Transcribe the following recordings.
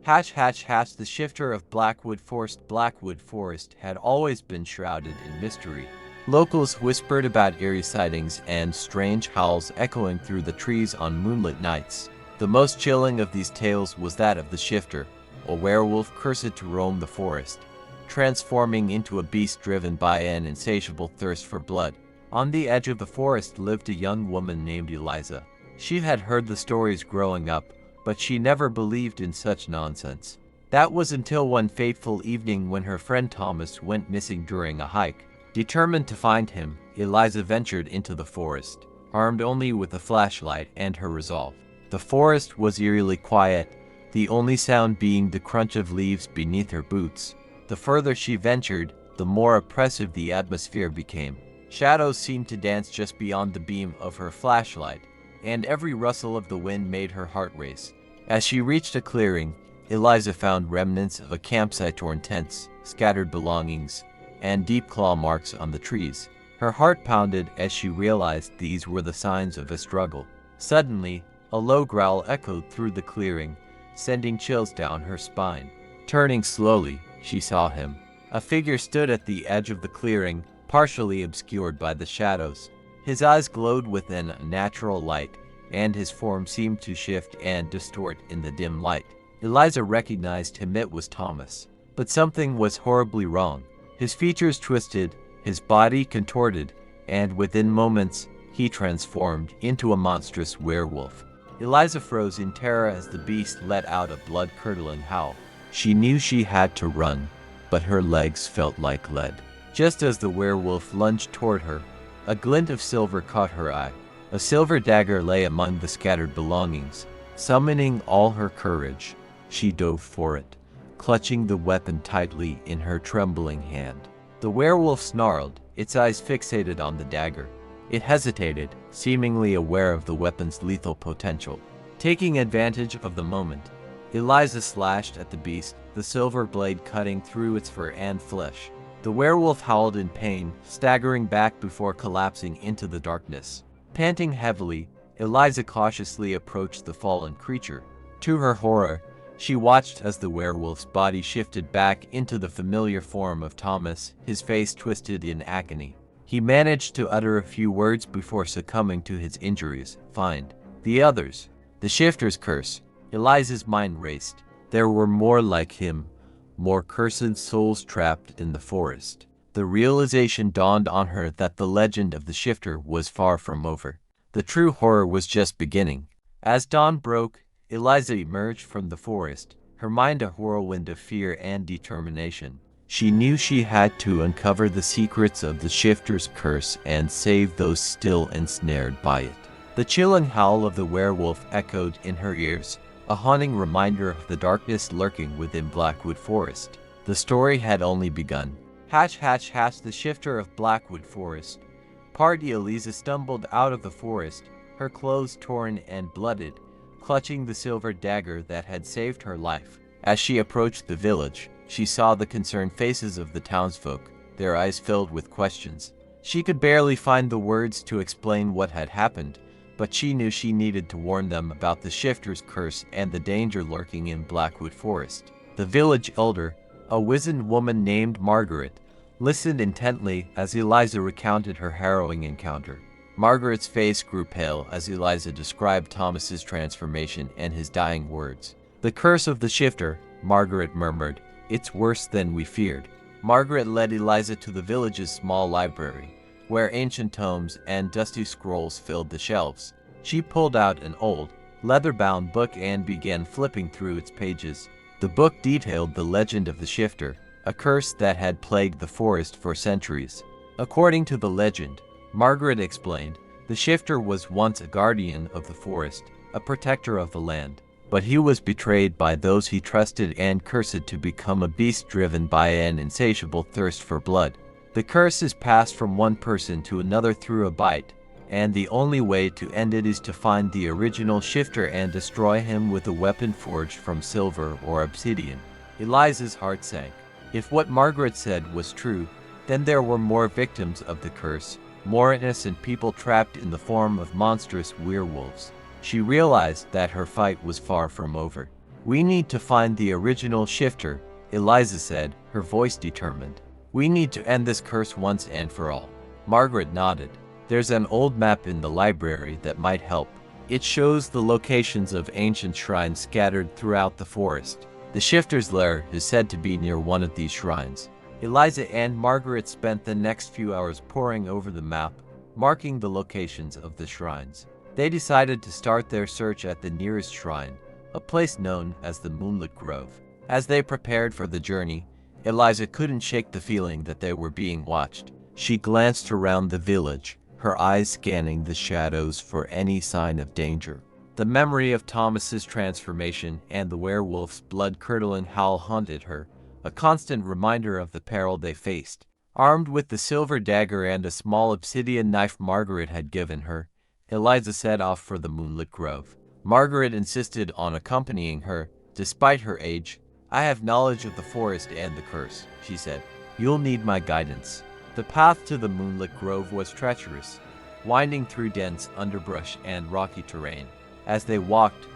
The shifter of Blackwood Forest. Blackwood Forest had always been shrouded in mystery. Locals whispered about eerie sightings and strange howls echoing through the trees on moonlit nights. The most chilling of these tales was that of the shifter, a werewolf cursed to roam the forest, transforming into a beast driven by an insatiable thirst for blood. On the edge of the forest lived a young woman named Eliza. She had heard the stories growing up, but she never believed in such nonsense. That was until one fateful evening when her friend Thomas went missing during a hike. Determined to find him, Eliza ventured into the forest, armed only with a flashlight and her resolve. The forest was eerily quiet, the only sound being the crunch of leaves beneath her boots. The further she ventured, the more oppressive the atmosphere became. Shadows seemed to dance just beyond the beam of her flashlight, and every rustle of the wind made her heart race. As she reached a clearing, Eliza found remnants of a campsite, torn tents, scattered belongings, and deep claw marks on the trees. Her heart pounded as she realized these were the signs of a struggle. Suddenly, a low growl echoed through the clearing, sending chills down her spine. Turning slowly, she saw him. A figure stood at the edge of the clearing, partially obscured by the shadows. His eyes glowed with an unnatural light, and his form seemed to shift and distort in the dim light. Eliza recognized him. It was Thomas. But something was horribly wrong. His features twisted, his body contorted, and within moments, he transformed into a monstrous werewolf. Eliza froze in terror as the beast let out a blood-curdling howl. She knew she had to run, but her legs felt like lead. Just as the werewolf lunged toward her, a glint of silver caught her eye. A silver dagger lay among the scattered belongings. Summoning all her courage, she dove for it, clutching the weapon tightly in her trembling hand. The werewolf snarled, its eyes fixated on the dagger. It hesitated, seemingly aware of the weapon's lethal potential. Taking advantage of the moment, Eliza slashed at the beast, the silver blade cutting through its fur and flesh. The werewolf howled in pain, staggering back before collapsing into the darkness. Panting heavily, Eliza cautiously approached the fallen creature. To her horror, she watched as the werewolf's body shifted back into the familiar form of Thomas, his face twisted in agony. He managed to utter a few words before succumbing to his injuries. Find the others. The shifter's curse. Eliza's mind raced. There were more like him, more cursed souls trapped in the forest. The realization dawned on her that the legend of the shifter was far from over. The true horror was just beginning. As dawn broke, Eliza emerged from the forest, her mind a whirlwind of fear and determination. She knew she had to uncover the secrets of the shifter's curse and save those still ensnared by it. The chilling howl of the werewolf echoed in her ears, a haunting reminder of the darkness lurking within Blackwood Forest. The story had only begun. The shifter of Blackwood Forest. Eliza stumbled out of the forest, her clothes torn and blooded, clutching the silver dagger that had saved her life. As she approached the village, she saw the concerned faces of the townsfolk, their eyes filled with questions. She could barely find the words to explain what had happened, but she knew she needed to warn them about the shifter's curse and the danger lurking in Blackwood Forest. The village elder, a wizened woman named Margaret, listened intently as Eliza recounted her harrowing encounter. Margaret's face grew pale as Eliza described Thomas's transformation and his dying words. "The curse of the shifter," Margaret murmured. "It's worse than we feared." Margaret led Eliza to the village's small library, where ancient tomes and dusty scrolls filled the shelves. She pulled out an old, leather-bound book and began flipping through its pages. The book detailed the legend of the shifter, a curse that had plagued the forest for centuries. According to the legend, Margaret explained, the shifter was once a guardian of the forest, a protector of the land. But he was betrayed by those he trusted and cursed to become a beast driven by an insatiable thirst for blood. The curse is passed from one person to another through a bite, and the only way to end it is to find the original shifter and destroy him with a weapon forged from silver or obsidian. Eliza's heart sank. If what Margaret said was true, then there were more victims of the curse, more innocent people trapped in the form of monstrous werewolves. She realized that her fight was far from over. "We need to find the original shifter," Eliza said, her voice determined. "We need to end this curse once and for all." Margaret nodded. "There's an old map in the library that might help. It shows the locations of ancient shrines scattered throughout the forest. The shifter's lair is said to be near one of these shrines." Eliza and Margaret spent the next few hours poring over the map, marking the locations of the shrines. They decided to start their search at the nearest shrine, a place known as the Moonlit Grove. As they prepared for the journey, Eliza couldn't shake the feeling that they were being watched. She glanced around the village, her eyes scanning the shadows for any sign of danger. The memory of Thomas's transformation and the werewolf's blood-curdling howl haunted her, a constant reminder of the peril they faced. Armed with the silver dagger and a small obsidian knife Margaret had given her, Eliza set off for the Moonlit Grove. Margaret insisted on accompanying her, despite her age. "I have knowledge of the forest and the curse," she said. "You'll need my guidance." The path to the Moonlit Grove was treacherous, winding through dense underbrush and rocky terrain. As they walked,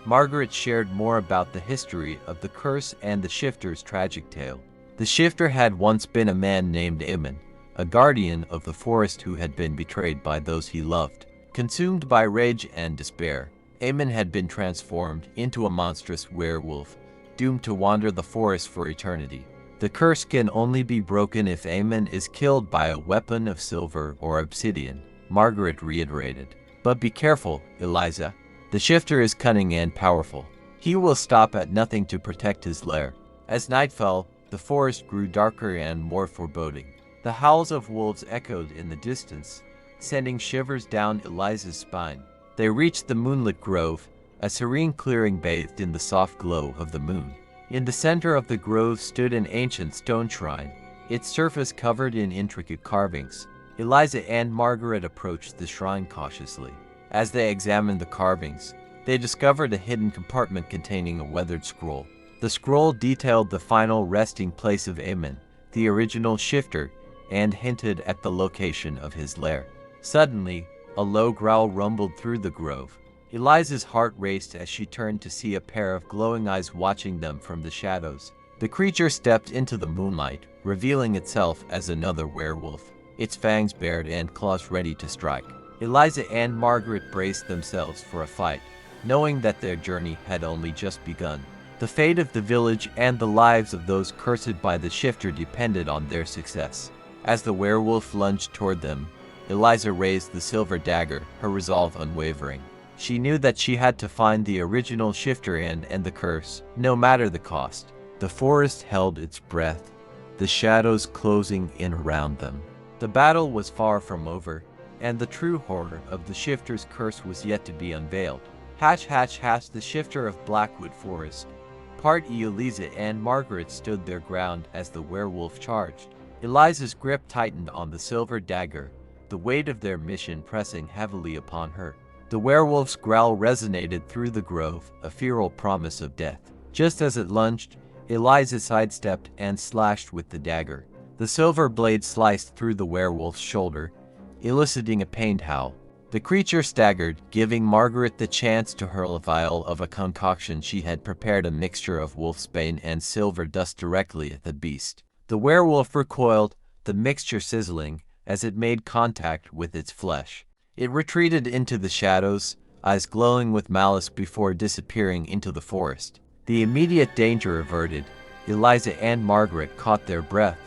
Margaret shared more about the history of the curse and the shifter's tragic tale. The shifter had once been a man named Eamon, a guardian of the forest who had been betrayed by those he loved. Consumed by rage and despair, Eamon had been transformed into a monstrous werewolf, doomed to wander the forest for eternity. The curse can only be broken if Eamon is killed by a weapon of silver or obsidian, Margaret reiterated. "But be careful, Eliza. The shifter is cunning and powerful. He will stop at nothing to protect his lair." As night fell, the forest grew darker and more foreboding. The howls of wolves echoed in the distance, sending shivers down Eliza's spine. They reached the Moonlit Grove, a serene clearing bathed in the soft glow of the moon. In the center of the grove stood an ancient stone shrine, its surface covered in intricate carvings. Eliza and Margaret approached the shrine cautiously. As they examined the carvings, they discovered a hidden compartment containing a weathered scroll. The scroll detailed the final resting place of Eamon, the original shifter, and hinted at the location of his lair. Suddenly, a low growl rumbled through the grove. Eliza's heart raced as she turned to see a pair of glowing eyes watching them from the shadows. The creature stepped into the moonlight, revealing itself as another werewolf, its fangs bared and claws ready to strike. Eliza and Margaret braced themselves for a fight, knowing that their journey had only just begun. The fate of the village and the lives of those cursed by the shifter depended on their success. As the werewolf lunged toward them, Eliza raised the silver dagger, her resolve unwavering. She knew that she had to find the original shifter and end the curse, no matter the cost. The forest held its breath, the shadows closing in around them. The battle was far from over, and the true horror of the shifter's curse was yet to be unveiled. Hatch, hatch, hatch, the shifter of Blackwood Forest. Part E. Eliza and Margaret stood their ground as the werewolf charged. Eliza's grip tightened on the silver dagger, the weight of their mission pressing heavily upon her. The werewolf's growl resonated through the grove, a feral promise of death. Just as it lunged, Eliza sidestepped and slashed with the dagger. The silver blade sliced through the werewolf's shoulder, eliciting a pained howl. The creature staggered, giving Margaret the chance to hurl a vial of a concoction she had prepared, a mixture of wolfsbane and silver dust, directly at the beast. The werewolf recoiled, the mixture sizzling as it made contact with its flesh. It retreated into the shadows, eyes glowing with malice before disappearing into the forest. The immediate danger averted, Eliza and Margaret caught their breath,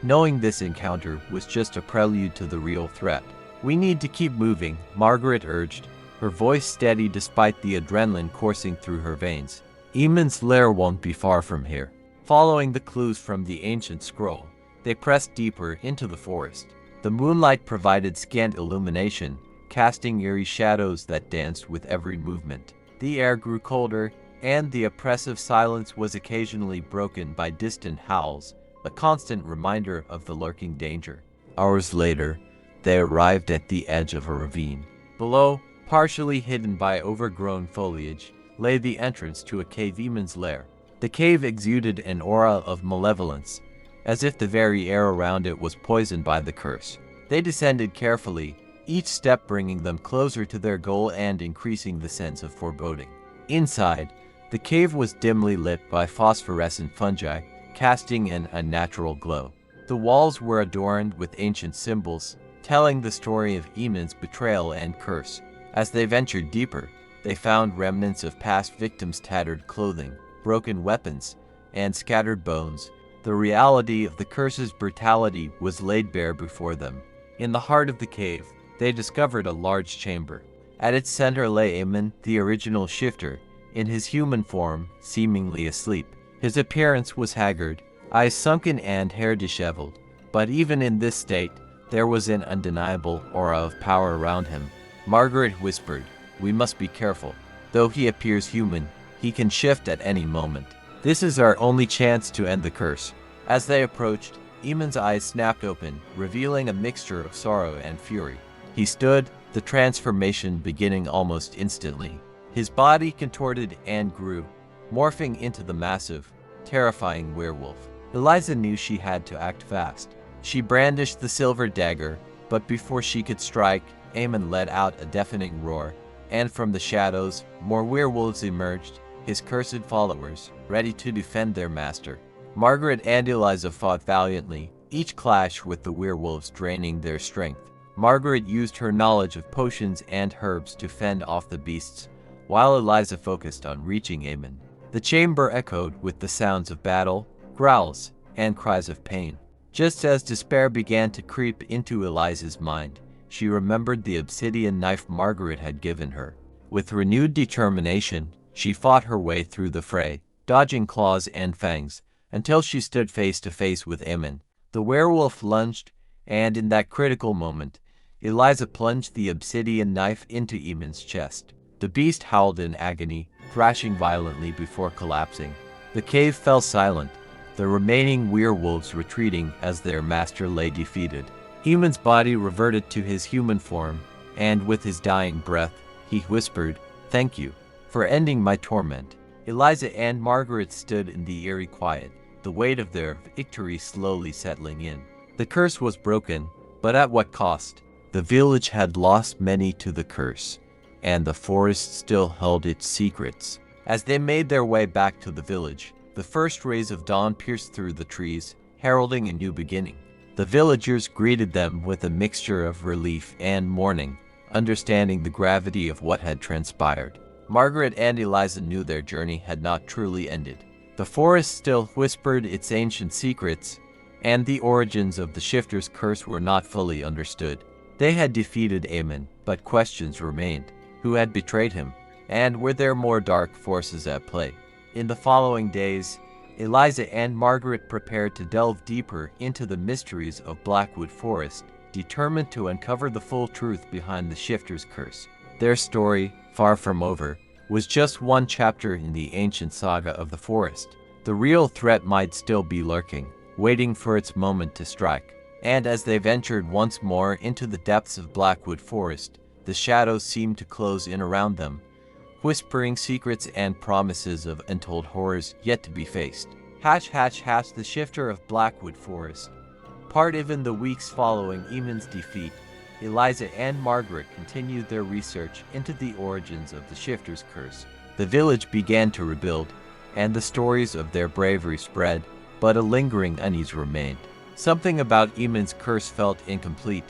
knowing this encounter was just a prelude to the real threat. "We need to keep moving," Margaret urged, her voice steady despite the adrenaline coursing through her veins. "Eamon's lair won't be far from here." Following the clues from the ancient scroll, they pressed deeper into the forest. The moonlight provided scant illumination, casting eerie shadows that danced with every movement. The air grew colder, and the oppressive silence was occasionally broken by distant howls, a constant reminder of the lurking danger. Hours later, they arrived at the edge of a ravine. Below, partially hidden by overgrown foliage, lay the entrance to a cave, Eamon's lair. The cave exuded an aura of malevolence, as if the very air around it was poisoned by the curse. They descended carefully, each step bringing them closer to their goal and increasing the sense of foreboding. Inside, The cave was dimly lit by phosphorescent fungi, casting an unnatural glow. The walls were adorned with ancient symbols, telling the story of Eamon's betrayal and curse. As they ventured deeper, they found remnants of past victims' tattered clothing, broken weapons, and scattered bones. The reality of the curse's brutality was laid bare before them. In the heart of the cave, they discovered a large chamber. At its center lay Eamon, the original shifter, in his human form, seemingly asleep. His appearance was haggard, eyes sunken and hair disheveled, but even in this state, there was an undeniable aura of power around him. Margaret whispered, "We must be careful. Though he appears human, he can shift at any moment. This is our only chance to end the curse." As they approached, Eamon's eyes snapped open, revealing a mixture of sorrow and fury. He stood, the transformation beginning almost instantly. His body contorted and grew, morphing into the massive, terrifying werewolf. Eliza knew she had to act fast. She brandished the silver dagger, but before she could strike, Eamon let out a deafening roar, and from the shadows, more werewolves emerged, his cursed followers, ready to defend their master. Margaret and Eliza fought valiantly, each clash with the werewolves draining their strength. Margaret used her knowledge of potions and herbs to fend off the beasts, while Eliza focused on reaching Eamon. The chamber echoed with the sounds of battle, growls, and cries of pain. Just as despair began to creep into Eliza's mind, she remembered the obsidian knife Margaret had given her. With renewed determination, she fought her way through the fray, dodging claws and fangs, until she stood face to face with Eamon. The werewolf lunged, and in that critical moment, Eliza plunged the obsidian knife into Eamon's chest. The beast howled in agony, thrashing violently before collapsing. The cave fell silent, the remaining werewolves retreating as their master lay defeated. Eamon's body reverted to his human form, and with his dying breath, he whispered, "Thank you for ending my torment." Eliza and Margaret stood in the eerie quiet, the weight of their victory slowly settling in. The curse was broken, but at what cost? The village had lost many to the curse, and the forest still held its secrets. As they made their way back to the village, the first rays of dawn pierced through the trees, heralding a new beginning. The villagers greeted them with a mixture of relief and mourning, understanding the gravity of what had transpired. Margaret and Eliza knew their journey had not truly ended. The forest still whispered its ancient secrets, and the origins of the shifter's curse were not fully understood. They had defeated Eamon, but questions remained. Who had betrayed him? And were there more dark forces at play? In the following days, Eliza and Margaret prepared to delve deeper into the mysteries of Blackwood Forest, determined to uncover the full truth behind the shifter's curse. Their story, far from over, was just one chapter in the ancient saga of the forest. The real threat might still be lurking, waiting for its moment to strike. And as they ventured once more into the depths of Blackwood Forest, the shadows seemed to close in around them, whispering secrets and promises of untold horrors yet to be faced. The shifter of Blackwood Forest. Even the weeks following Eamon's defeat, Eliza and Margaret continued their research into the origins of the shifter's curse. The village began to rebuild, and the stories of their bravery spread, but a lingering unease remained. Something about Eamon's curse felt incomplete,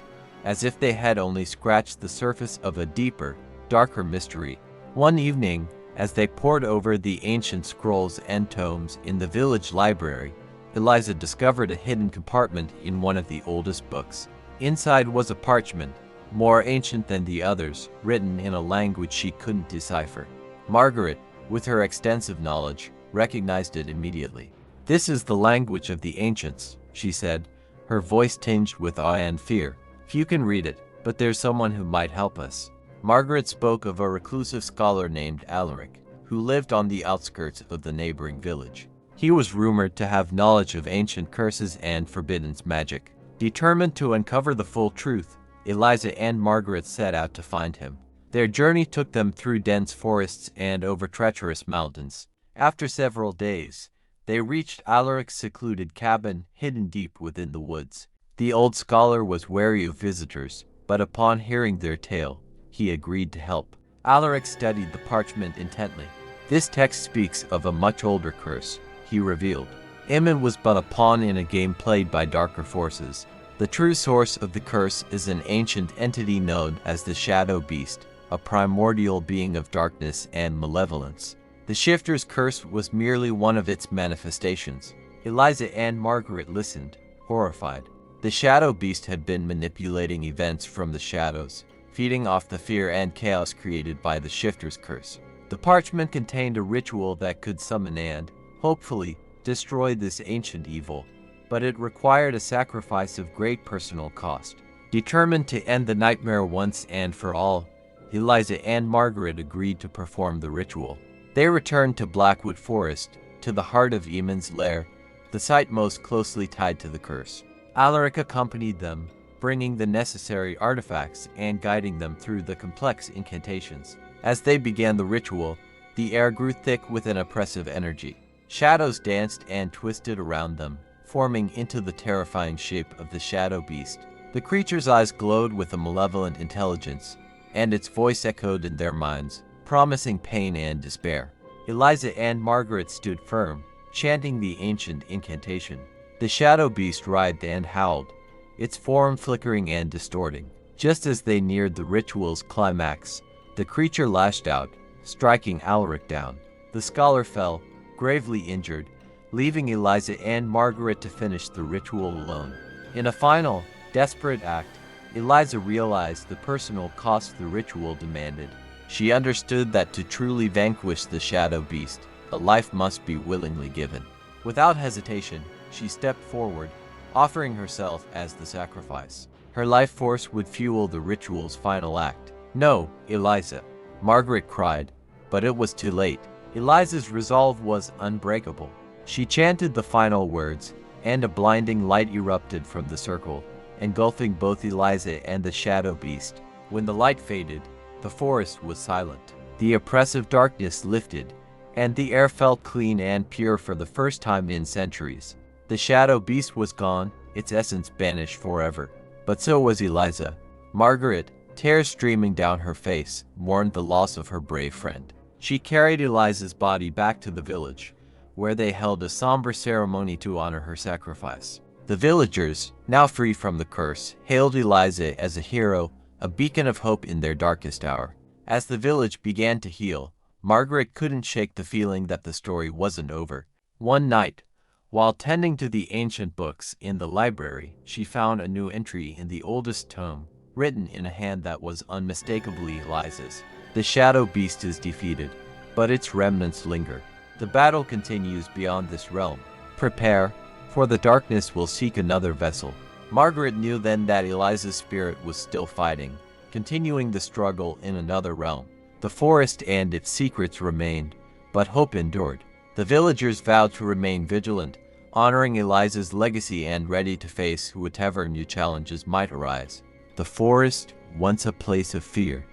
as if they had only scratched the surface of a deeper, darker mystery. One evening, as they pored over the ancient scrolls and tomes in the village library, Eliza discovered a hidden compartment in one of the oldest books. Inside was a parchment, more ancient than the others, written in a language she couldn't decipher. Margaret, with her extensive knowledge, recognized it immediately. "This is the language of the ancients," she said, her voice tinged with awe and fear. "Few can read it, but there's someone who might help us." Margaret spoke of a reclusive scholar named Alaric, who lived on the outskirts of the neighboring village. He was rumored to have knowledge of ancient curses and forbidden magic. Determined to uncover the full truth, Eliza and Margaret set out to find him. Their journey took them through dense forests and over treacherous mountains. After several days, they reached Alaric's secluded cabin, hidden deep within the woods. The old scholar was wary of visitors, but upon hearing their tale, he agreed to help. Alaric studied the parchment intently, This text speaks of a much older curse, he revealed. Iman was but a pawn in a game played by darker forces. The true source of the curse is an ancient entity known as the Shadow Beast, a primordial being of darkness and malevolence. The Shifter's curse was merely one of its manifestations. Eliza and Margaret listened, horrified. The Shadow Beast had been manipulating events from the shadows, feeding off the fear and chaos created by the Shifter's curse. The parchment contained a ritual that could summon and, hopefully, destroy this ancient evil, but it required a sacrifice of great personal cost. Determined to end the nightmare once and for all, Eliza and Margaret agreed to perform the ritual. They returned to Blackwood Forest, to the heart of Iman's lair, the site most closely tied to the curse. Alaric accompanied them, bringing the necessary artifacts and guiding them through the complex incantations. As they began the ritual, the air grew thick with an oppressive energy. Shadows danced and twisted around them, forming into the terrifying shape of the Shadow Beast. The creature's eyes glowed with a malevolent intelligence, and its voice echoed in their minds, promising pain and despair. Eliza and Margaret stood firm, chanting the ancient incantation. The Shadow Beast writhed and howled, its form flickering and distorting. Just as they neared the ritual's climax, the creature lashed out, striking Alaric down. The scholar fell, gravely injured, leaving Eliza and Margaret to finish the ritual alone. In a final, desperate act, Eliza realized the personal cost the ritual demanded. She understood that to truly vanquish the Shadow Beast, a life must be willingly given. Without hesitation, she stepped forward, offering herself as the sacrifice. Her life force would fuel the ritual's final act. "No, Eliza," Margaret cried, but it was too late. Eliza's resolve was unbreakable. She chanted the final words, and a blinding light erupted from the circle, engulfing both Eliza and the Shadow Beast. When the light faded, the forest was silent. The oppressive darkness lifted, and the air felt clean and pure for the first time in centuries. The Shadow Beast was gone, its essence banished forever. But so was Eliza. Margaret, tears streaming down her face, mourned the loss of her brave friend. She carried Eliza's body back to the village, where they held a somber ceremony to honor her sacrifice. The villagers, now free from the curse, hailed Eliza as a hero, a beacon of hope in their darkest hour. As the village began to heal, Margaret couldn't shake the feeling that the story wasn't over. One night, while tending to the ancient books in the library, she found a new entry in the oldest tome, written in a hand that was unmistakably Eliza's. The Shadow Beast is defeated, but its remnants linger. The battle continues beyond this realm. Prepare, for the darkness will seek another vessel. Margaret knew then that Eliza's spirit was still fighting, continuing the struggle in another realm. The forest and its secrets remained, but hope endured. The villagers vowed to remain vigilant, honoring Eliza's legacy and ready to face whatever new challenges might arise. The forest, once a place of fear,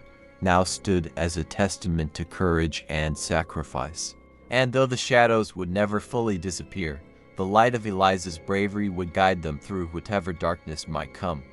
now stood as a testament to courage and sacrifice. And though the shadows would never fully disappear, the light of Eliza's bravery would guide them through whatever darkness might come.